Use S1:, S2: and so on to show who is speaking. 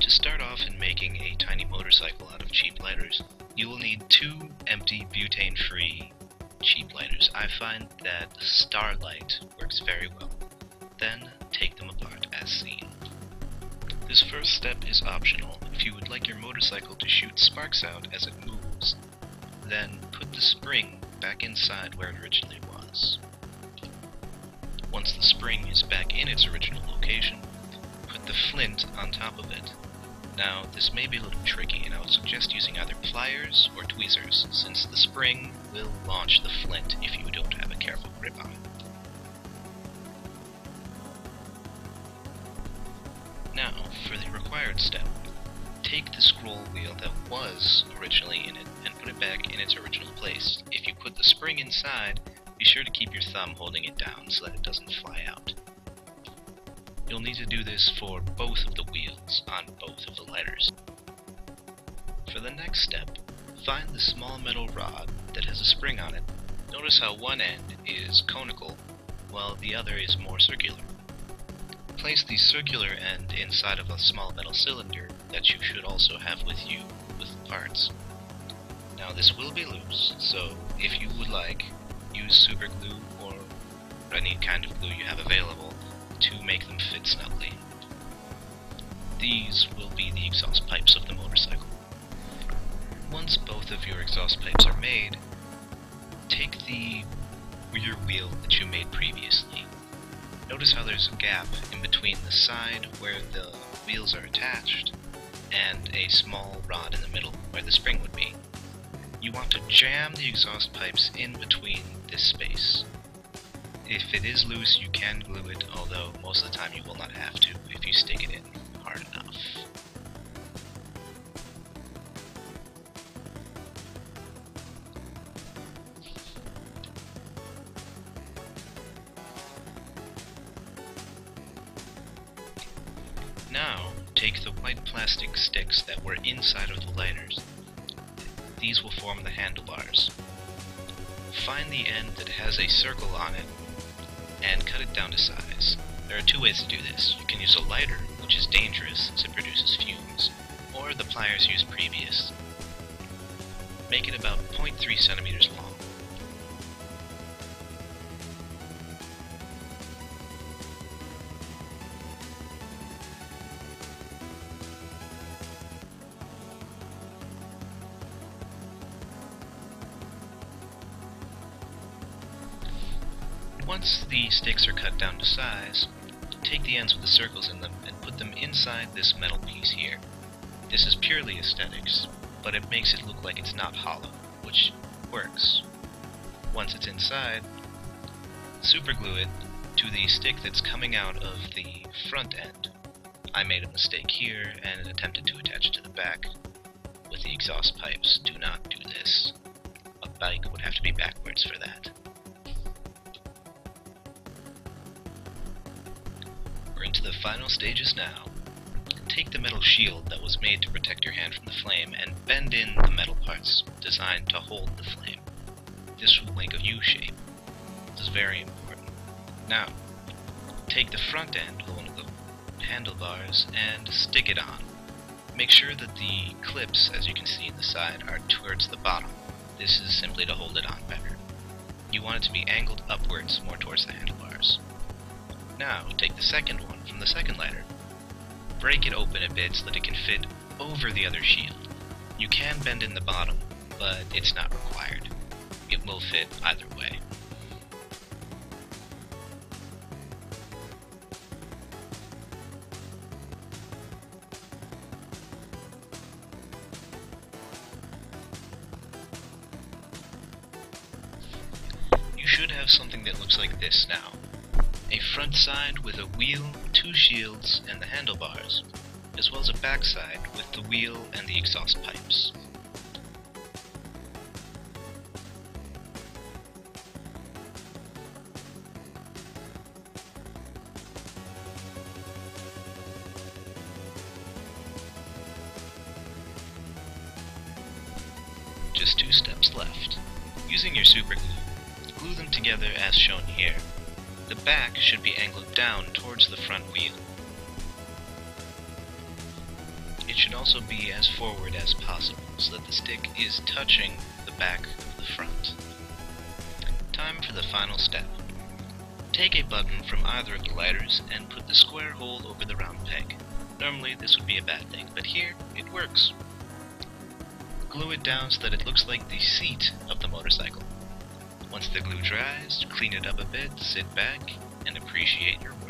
S1: To start off in making a tiny motorcycle out of cheap lighters, you will need 2 empty butane-free cheap lighters. I find that Starlight works very well. Then take them apart as seen. This first step is optional if you would like your motorcycle to shoot sparks out as it moves. Then put the spring back inside where it originally was. Once the spring is back in its original location, put the flint on top of it. Now, this may be a little tricky, and I would suggest using either pliers or tweezers, since the spring will launch the flint if you don't have a careful grip on it. Now, for the required step, take the scroll wheel that was originally in it and put it back in its original place. If you put the spring inside, be sure to keep your thumb holding it down so that it doesn't fly out. You'll need to do this for both of the wheels on both of the lighters. For the next step, find the small metal rod that has a spring on it. Notice how one end is conical, while the other is more circular. Place the circular end inside of a small metal cylinder that you should also have with you with the parts. Now this will be loose, so if you would like, use super glue or any kind of glue you have available to make them fit snugly. These will be the exhaust pipes of the motorcycle. Once both of your exhaust pipes are made, take the rear wheel that you made previously. Notice how there's a gap in between the side where the wheels are attached and a small rod in the middle where the spring would be. You want to jam the exhaust pipes in between this space. If it is loose, you can glue it, although most of the time you will not have to if you stick it in hard enough. Now, take the white plastic sticks that were inside of the lighters. These will form the handlebars. Find the end that has a circle on it and cut it down to size. There are 2 ways to do this. You can use a lighter, which is dangerous since it produces fumes, or the pliers used previous. Make it about 0.3 centimeters long. Once the sticks are cut down to size, take the ends with the circles in them and put them inside this metal piece here. This is purely aesthetics, but it makes it look like it's not hollow, which works. Once it's inside, superglue it to the stick that's coming out of the front end. I made a mistake here and attempted to attach it to the back with the exhaust pipes. Do not do this. A bike would have to be backwards for that. We're into the final stages now. Take the metal shield that was made to protect your hand from the flame and bend in the metal parts designed to hold the flame. This will make a U-shape. This is very important. Now, take the front end of one of the handlebars and stick it on. Make sure that the clips, as you can see in the side, are towards the bottom. This is simply to hold it on better. You want it to be angled upwards, more towards the handlebars. Now, take the second one from the second lighter. Break it open a bit so that it can fit over the other shield. You can bend in the bottom, but it's not required. It will fit either way. You should have something that looks like this now. A front side with a wheel, 2 shields, and the handlebars, as well as a back side with the wheel and the exhaust pipes. Just 2 steps left. Using your super glue, glue them together as shown here. The back should be angled down towards the front wheel. it should also be as forward as possible, so that the stick is touching the back of the front. Time for the final step. Take a button from either of the lighters and put the square hole over the round peg. Normally this would be a bad thing, but here it works. Glue it down so that it looks like the seat of the motorcycle. Once the glue dries, clean it up a bit, sit back, and appreciate your work.